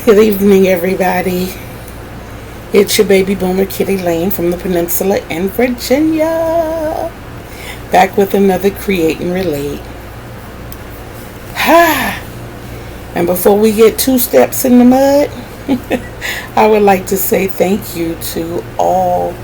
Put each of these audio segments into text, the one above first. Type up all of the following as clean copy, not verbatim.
Good evening, everybody. It's your baby boomer Kitty Lane from the Peninsula in Virginia. Back with another Create and Relate. And before we get two steps in the mud, I would like to say thank you to all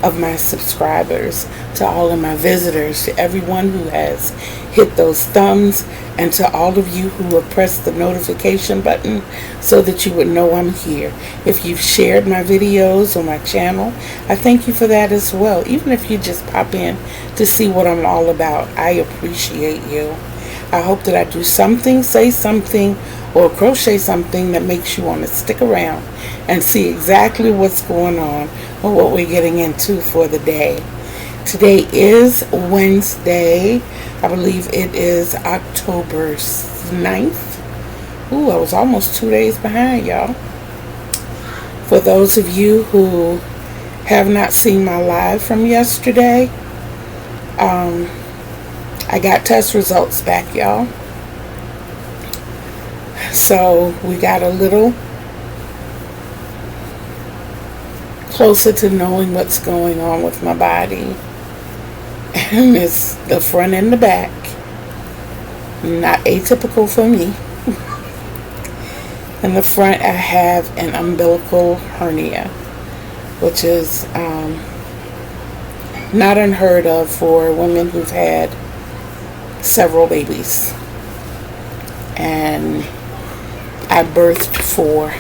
of my subscribers, to all of my visitors, to everyone who has hit those thumbs, and to all of you who have pressed the notification button so that you would know I'm here. If you've shared my videos on my channel, I thank you for that as well. Even if you just pop in to see what I'm all about, I appreciate you. I hope that I do something, say something, or crochet something that makes you want to stick around and see exactly what's going on or what we're getting into for the day. Today is Wednesday. I believe it is October 9th. Ooh, I was almost 2 days behind, y'all. For those of you who have not seen my live from yesterday, I got test results back, y'all. So we got a little closer to knowing what's going on with my body. And it's the front and the back. Not atypical for me. In the front, I have an umbilical hernia, which is not unheard of for women who've had several babies. And I birthed 4.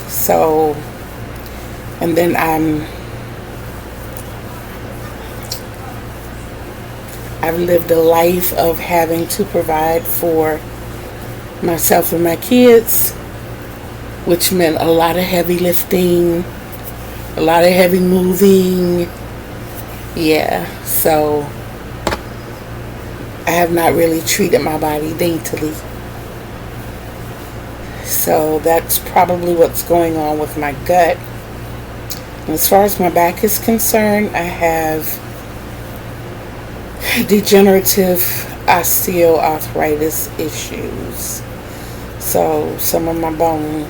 So, and then I've lived a life of having to provide for myself and my kids, which meant a lot of heavy lifting, a lot of heavy moving. Yeah, so I have not really treated my body daintily. So that's probably what's going on with my gut. And as far as my back is concerned, I have degenerative osteoarthritis issues. So some of my bone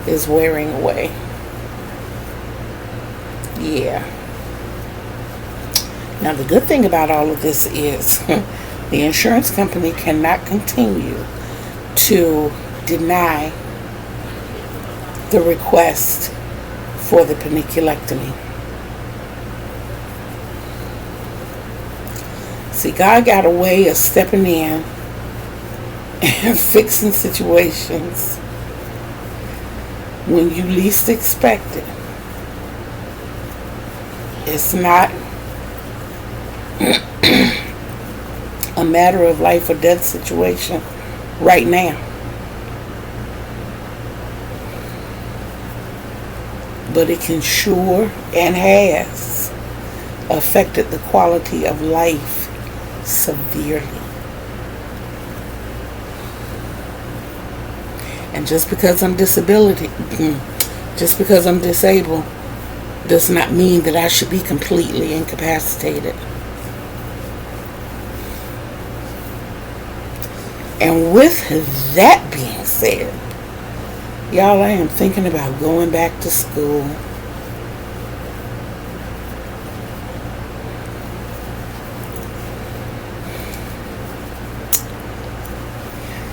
is wearing away. Yeah. Now the good thing about all of this is the insurance company cannot continue to deny the request for the paniculectomy. See, God got a way of stepping in and fixing situations when you least expect it. It's not a matter of life or death situation right now. But it can sure and has affected the quality of life severely. And just because I'm disabled does not mean that I should be completely incapacitated. And with that being said, y'all, I am thinking about going back to school.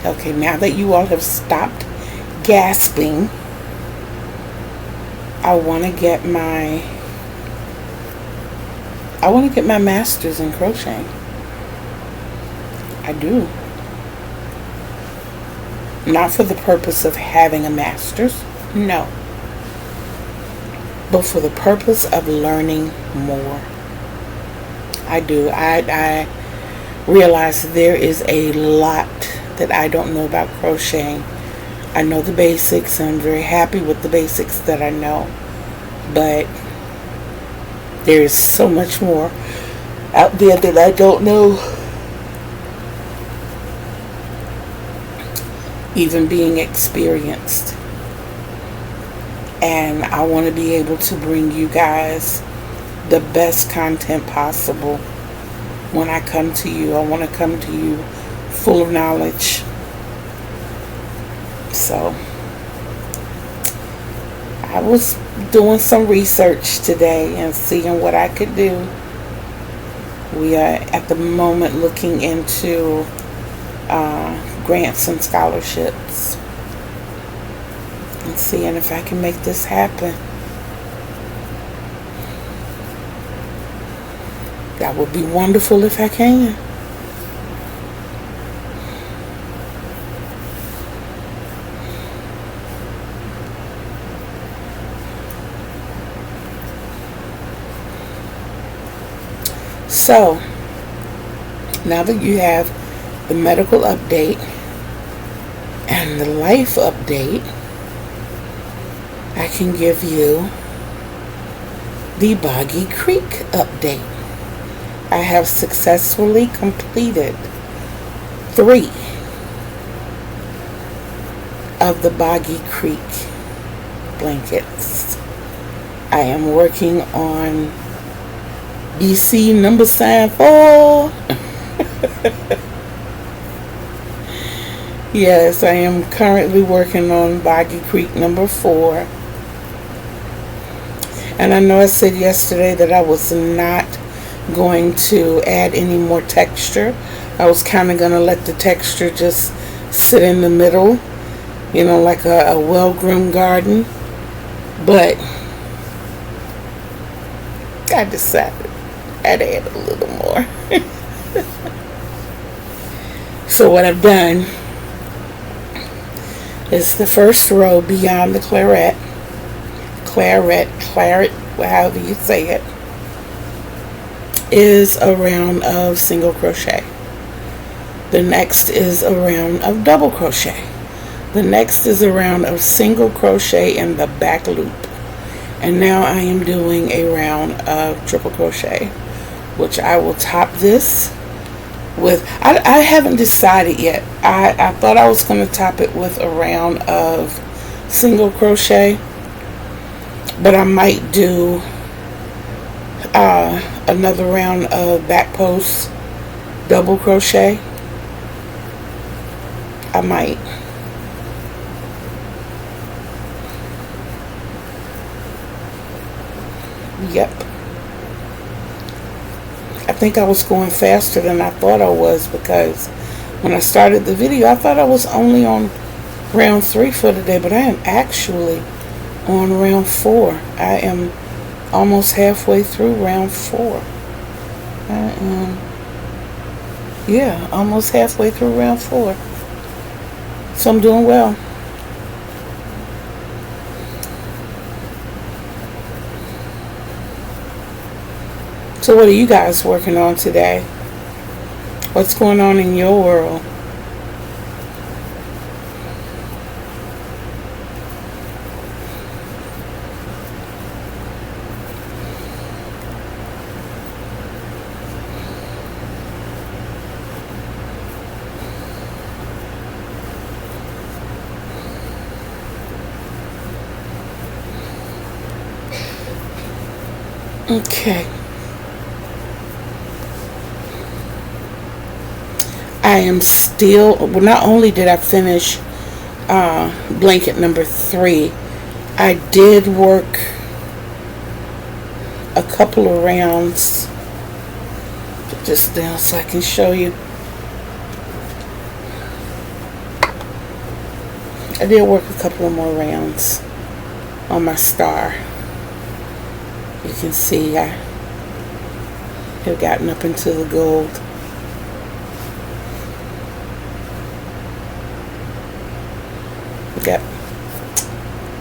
Okay, now that you all have stopped gasping, I want to get my master's in crocheting. I do. Not for the purpose of having a master's, no. But for the purpose of learning more. I do. I realize there is a lot that I don't know about crocheting. I know the basics, and I'm very happy with the basics that I know. But there is so much more out there that I don't know. Even being experienced. And I want to be able to bring you guys the best content possible when I come to you. I want to come to you full of knowledge, So I was doing some research today and seeing what I could do. We are at the moment looking into grants and scholarships and seeing if I can make this happen. That would be wonderful if I can. So, now that you have the medical update and the life update, I can give you the Boggy Creek update. I have successfully completed 3 of the Boggy Creek blankets. I am working on BC number 4. Yes, I am currently working on Boggy Creek number 4. And I know I said yesterday that I was not going to add any more texture. I was kind of going to let the texture just sit in the middle, you know, like a well-groomed garden. But I decided I'd add a little more. So what I've done is the first row beyond the claret, however you say it, is a round of single crochet. The next is a round of double crochet. The next is a round of single crochet in the back loop. And now I am doing a round of triple crochet, which I will top this with. I haven't decided yet. I thought I was going to top it with a round of single crochet, but I might do another round of back post double crochet. I might. Yep. I think I was going faster than I thought I was, because when I started the video I thought I was only on round 3 for today, but I am actually on round 4. I am almost halfway through round 4. I am, yeah, almost halfway through round 4. So I'm doing well. So what are you guys working on today? What's going on in your world? Okay. I am still, well, not only did I finish blanket number 3, I did work a couple of rounds. Put this down so I can show you. I did work a couple of more rounds on my star. You can see I have gotten up into the gold. Got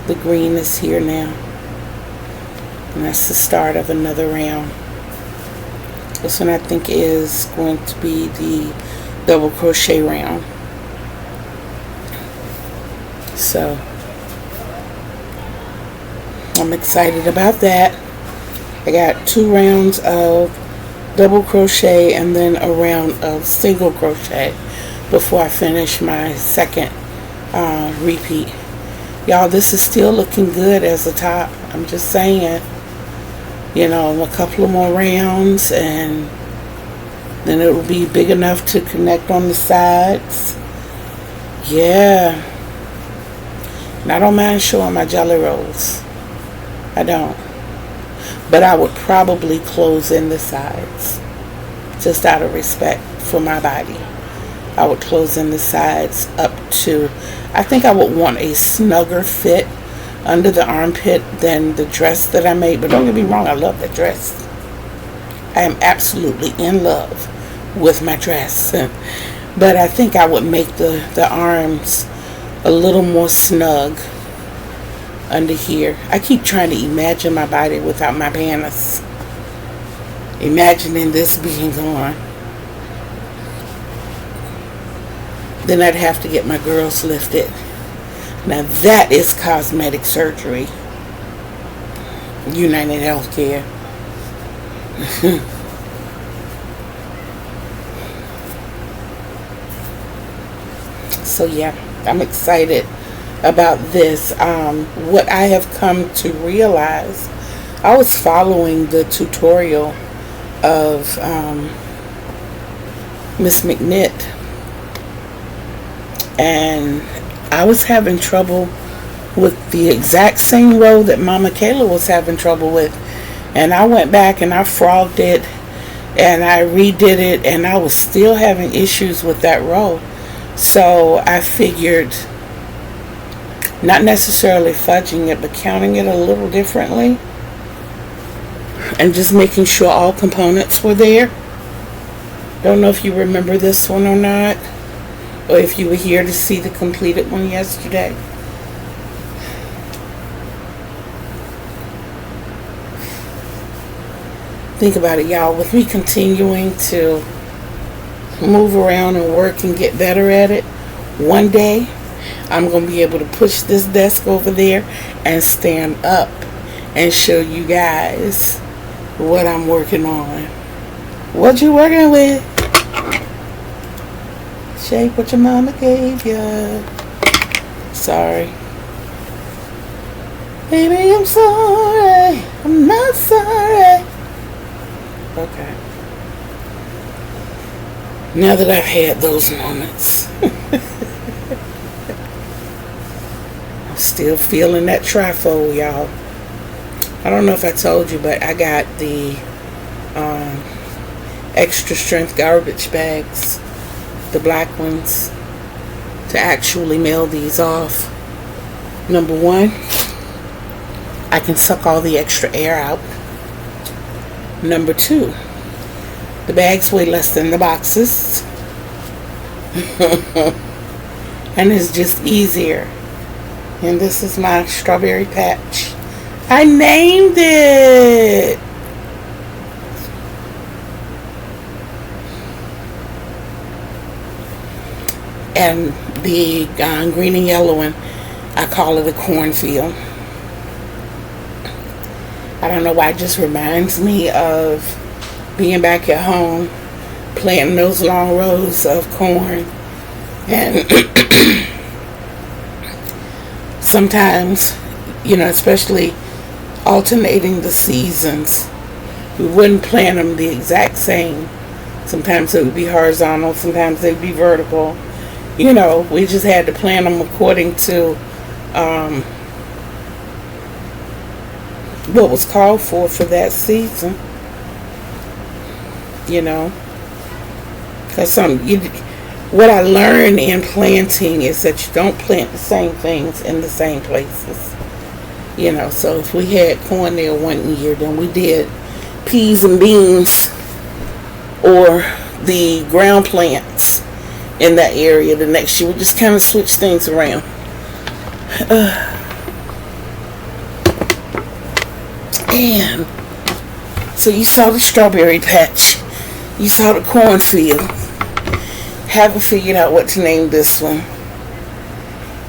the green is here now, and that's the start of another round. This one I think is going to be the double crochet round. So I'm excited about that. I got 2 rounds of double crochet and then a round of single crochet before I finish my second repeat. Y'all, this is still looking good as a top. I'm just saying, you know, a couple of more rounds and then it will be big enough to connect on the sides. Yeah, And I don't mind showing my jelly rolls. I don't. But I would probably close in the sides, just out of respect for my body. I would close in the sides up to, I think I would want a snugger fit under the armpit than the dress that I made. But don't get me wrong, I love the dress. I am absolutely in love with my dress. But I think I would make the arms a little more snug under here. I keep trying to imagine my body without my panties. Imagining this being on. Then I'd have to get my girls lifted. Now that is cosmetic surgery. United Healthcare. So yeah, I'm excited about this. What I have come to realize, I was following the tutorial of Miss McKnit, and I was having trouble with the exact same row that Mama Kayla was having trouble with. And I went back and I frogged it and I redid it, and I was still having issues with that row. So I figured, not necessarily fudging it, but counting it a little differently and just making sure all components were there. Don't know if you remember this one or not, or if you were here to see the completed one yesterday. Think about it, y'all. With me continuing to move around and work and get better at it, one day I'm going to be able to push this desk over there and stand up and show you guys what I'm working on. What you working with? Shape what your mama gave ya. Sorry. Baby, I'm sorry. I'm not sorry. Okay. Now that I've had those moments, I'm still feeling that trifold, y'all. I don't know if I told you, but I got the extra strength garbage bags, the black ones, to actually mail these off. Number one, I can suck all the extra air out. Number two, the bags weigh less than the boxes. And it's just easier. And this is my strawberry patch. I named it. And the green and yellow one, I call it a cornfield. I don't know why, it just reminds me of being back at home, planting those long rows of corn. And sometimes, you know, especially alternating the seasons, we wouldn't plant them the exact same. Sometimes it would be horizontal, sometimes they'd be vertical. You know, we just had to plant them according to what was called for that season. You know, because what I learned in planting is that you don't plant the same things in the same places. You know, so if we had corn there one year, then we did peas and beans or the ground plants in that area the next year. We just kind of switch things around. And so you saw the strawberry patch, you saw the cornfield. Haven't figured out what to name this one.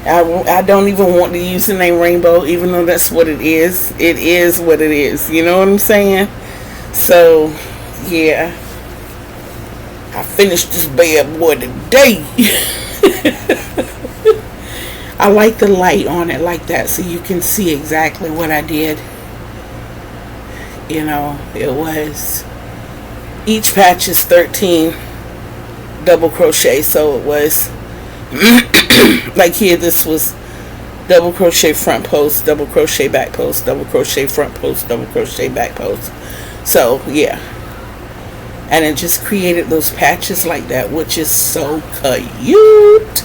I don't even want to use the name rainbow, even though that's what it is. It is what it is. You know what I'm saying? So yeah, I finished this bad boy today. I like the light on it like that so you can see exactly what I did. You know, it was, each patch is 13 double crochet, so it was like here, this was double crochet front post, double crochet back post, double crochet front post, double crochet back post. So yeah, and it just created those patches like that, which is so cute.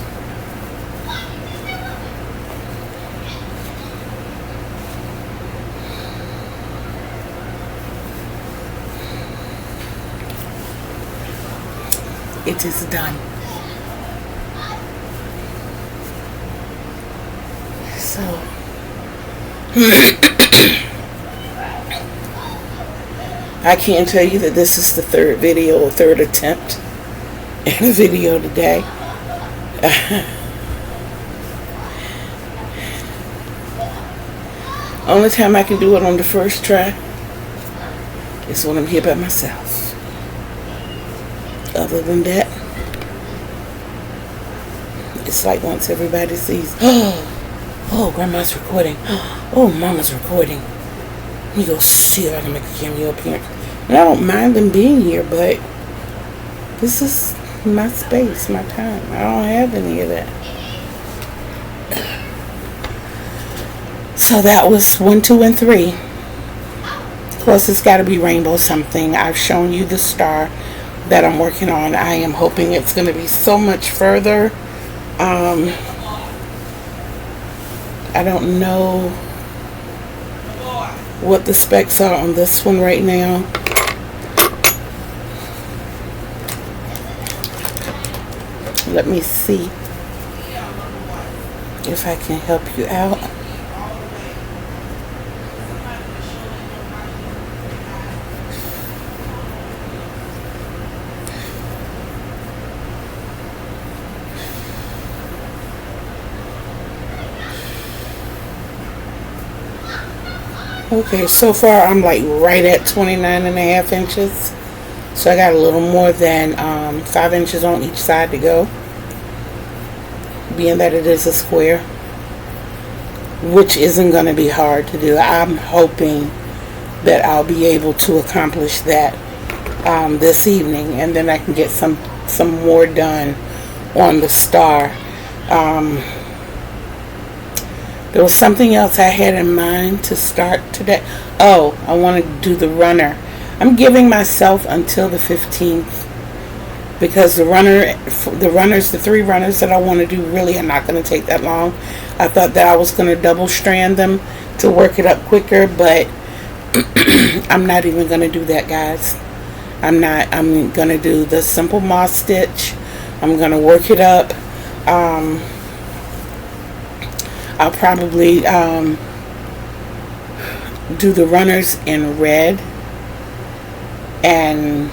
It is done. So I can't tell you that this is the third video or third attempt in a video today. Only time I can do it on the first try is when I'm here by myself. Other than that, it's like once everybody sees, oh, grandma's recording, oh, mama's recording, let me go see if I can make a cameo appearance. And I don't mind them being here, but this is my space, my time. I don't have any of that. So that was 1, 2, and 3. Of course, it's got to be rainbow something. I've shown you the star that I'm working on. I am hoping it's going to be so much further. I don't know what the specs are on this one right now. Let me see if I can help you out. Okay, so far I'm like right at 29.5 inches. So I got a little more than 5 inches on each side to go. Being that it is a square, which isn't going to be hard to do. I'm hoping that I'll be able to accomplish that this evening, and then I can get some more done on the star. There was something else I had in mind to start today. Oh, I want to do the runner. I'm giving myself until the 15th because the 3 runners that I want to do really are not going to take that long. I thought that I was going to double strand them to work it up quicker, but I'm not even going to do that, guys. I'm going to do the simple moss stitch. I'm going to work it up. I'll probably do the runners in red and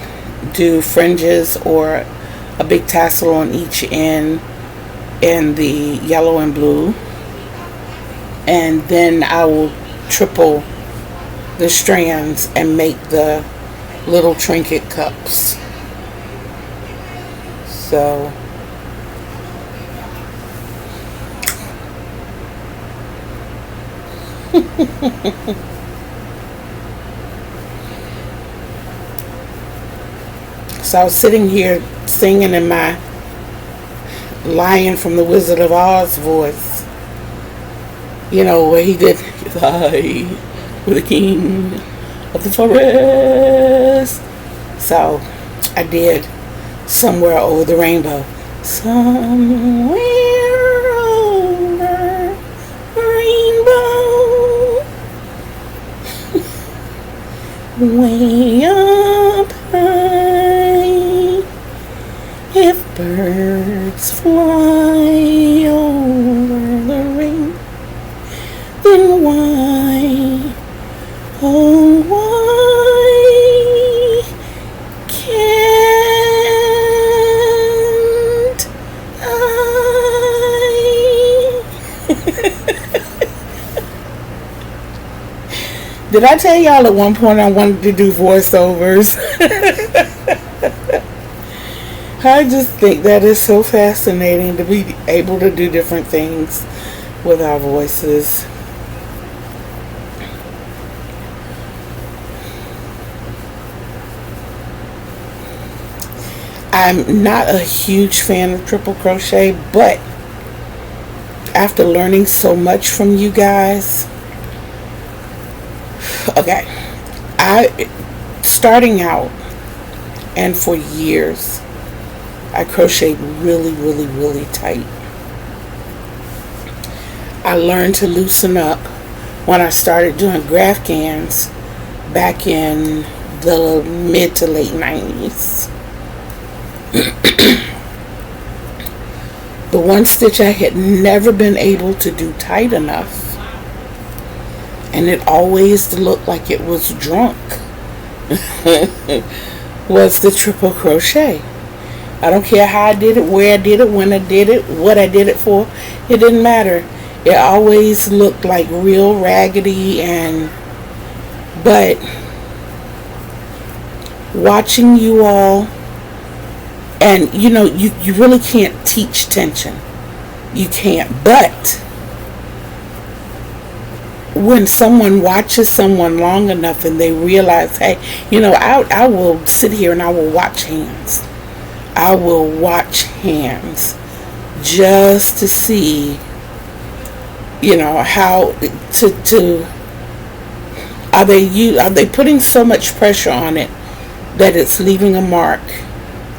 do fringes or a big tassel on each end in the yellow and blue, and then I will triple the strands and make the little trinket cups. So so I was sitting here singing in my Lion from the Wizard of Oz voice, you know, where he did I with the king of the forest. So I did Somewhere Over the Rainbow. Somewhere over the rainbow, way up high, if birds fly over the rain, then why, oh why can't I? Did I tell y'all at one point I wanted to do voiceovers? I just think that is so fascinating to be able to do different things with our voices. I'm not a huge fan of triple crochet, but after learning so much from you guys, okay, I starting out and for years I crocheted really, really, really tight. I learned to loosen up when I started doing graph gans back in the mid to late 90s. The one stitch I had never been able to do tight enough, and it always looked like it was drunk, was the triple crochet. I don't care how I did it, where I did it, when I did it, what I did it for. It didn't matter. It always looked like real raggedy, but watching you all, and you know, you really can't teach tension. You can't. But when someone watches someone long enough and they realize, hey, you know, I will sit here and I will watch hands. I will watch hands just to see, you know, how to are they putting so much pressure on it that it's leaving a mark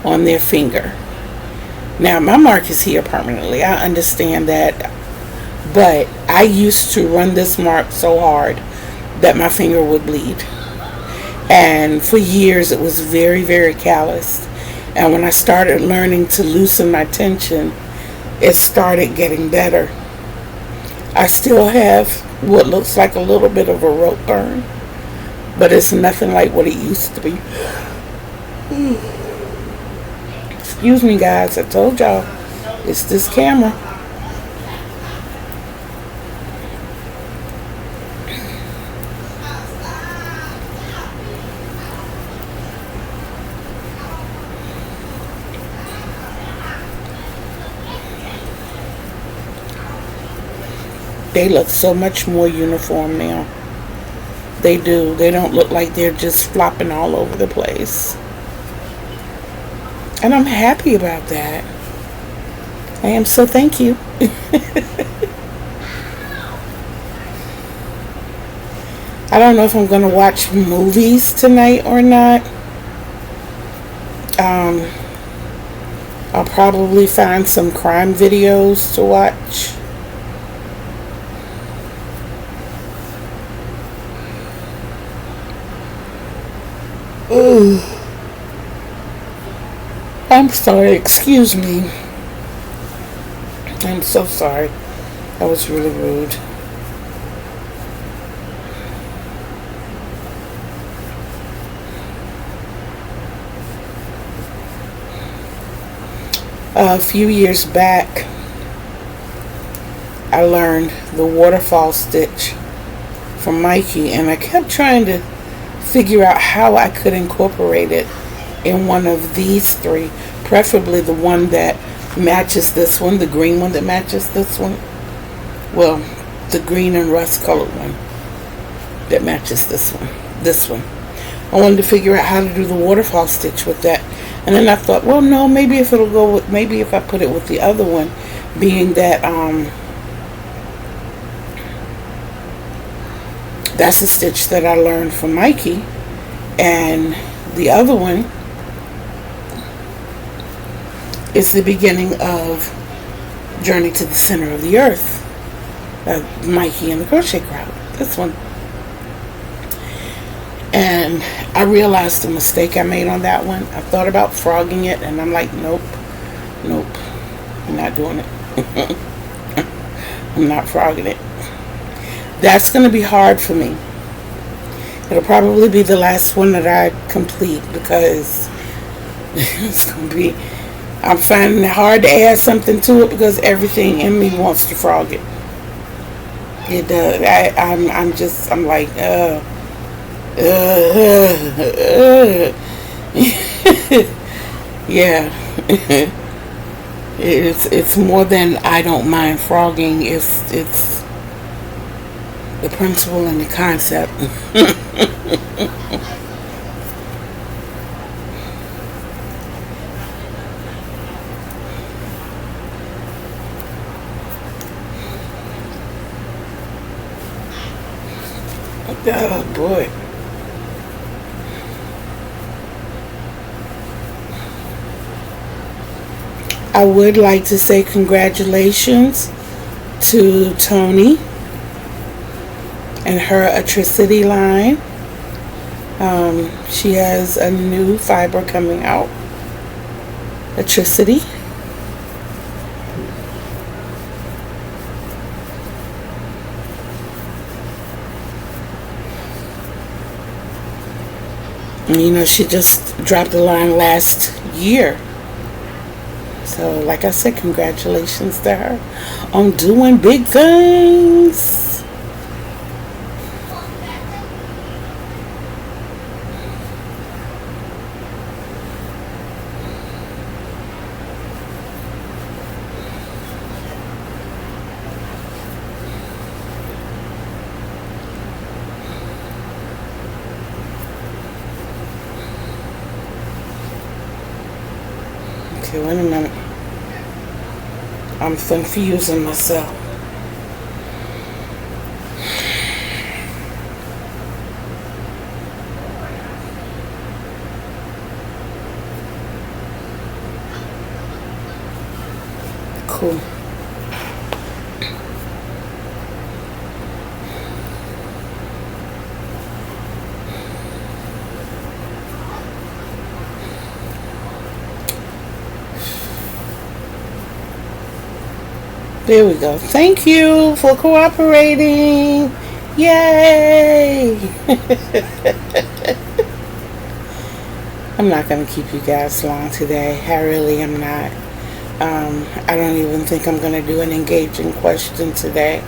on their finger. Now my mark is here permanently, I understand that, but I used to run this mark so hard that my finger would bleed, and for years it was very, very calloused. And when I started learning to loosen my tension, it started getting better. I still have what looks like a little bit of a rope burn, but it's nothing like what it used to be. Excuse me, guys. I told y'all, it's this camera. They look so much more uniform now. They do. They don't look like they're just flopping all over the place. And I'm happy about that. I am, so thank you. I don't know if I'm going to watch movies tonight or not. I'll probably find some crime videos to watch. Ooh. I'm sorry, excuse me. I'm so sorry. That was really rude. A few years back, I learned the waterfall stitch from Mikey, and I kept trying to figure out how I could incorporate it in one of these three, preferably the one that matches this one, the green one that matches this one. Well, the green and rust colored one that matches this one. I wanted to figure out how to do the waterfall stitch with that, and then I thought, well, no, maybe if I put it with the other one, being that that's a stitch that I learned from Mikey, and the other one is the beginning of Journey to the Center of the Earth, Mikey and the Crochet Crowd, this one. And I realized the mistake I made on that one. I thought about frogging it, and I'm like, nope, I'm not doing it. I'm not frogging it. That's going to be hard for me. It'll probably be the last one that I complete, because it's going to be, I'm finding it hard to add something to it because everything in me wants to frog it. It does. I'm like, yeah. It's more than I don't mind frogging. It's the principle and the concept. Oh boy. I would like to say congratulations to Tony and her Atrocity line. She has a new fiber coming out, Atrocity. You know, she just dropped the line last year. So, like I said, congratulations to her on doing big things. Okay, wait a minute. I'm confusing myself. Cool. There we go. Thank you for cooperating. Yay! I'm not going to keep you guys long today. I really am not. I don't even think I'm going to do an engaging question today.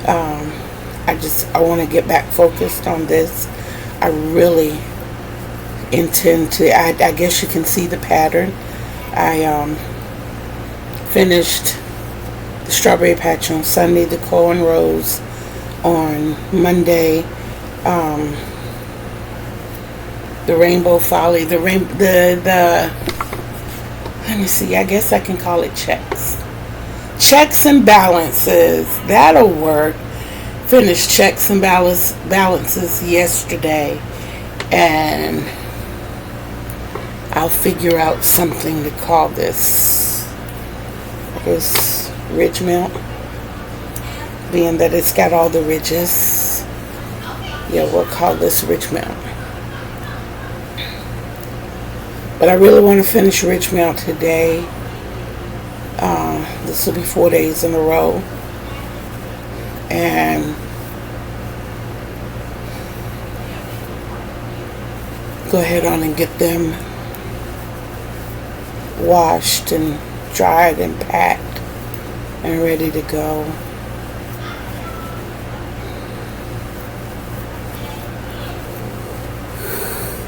I want to get back focused on this. I really intend to, I guess you can see the pattern. I finished the strawberry patch on Sunday, the Cohen Rose on Monday, the Rainbow Folly, let me see, I guess I can call it checks and balances. That'll work. Finished checks and balances yesterday, and I'll figure out something to call this. Ridge mount, being that it's got all the ridges. Yeah, we'll call this ridge mount. But I really want to finish ridge mount today. This will be 4 days in a row, and go ahead on and get them washed and dried and packed and ready to go.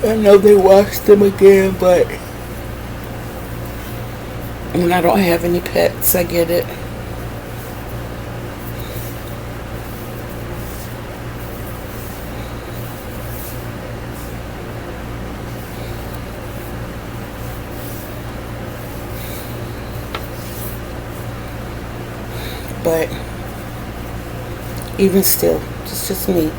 I know they washed them again, but when I don't have any pets, I get it. But even still, it's just me.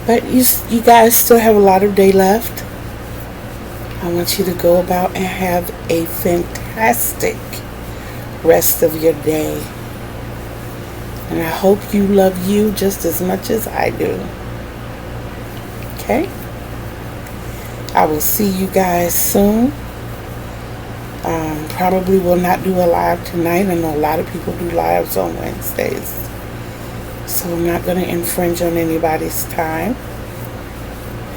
But you guys still have a lot of day left. I want you to go about and have a fantastic rest of your day. And I hope you love you just as much as I do. Okay? I will see you guys soon. Probably will not do a live tonight. I know a lot of people do lives on Wednesdays. So I'm not going to infringe on anybody's time.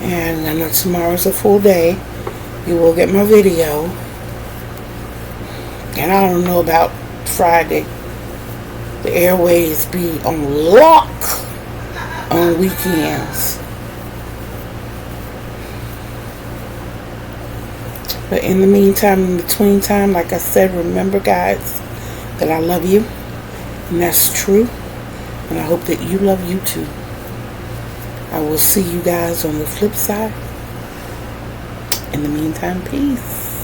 And I know tomorrow's a full day. You will get my video. And I don't know about Friday. The airways be on lock on weekends. But in the meantime, in between time, like I said, remember guys, that I love you. And that's true. And I hope that you love you too. I will see you guys on the flip side. In the meantime, peace.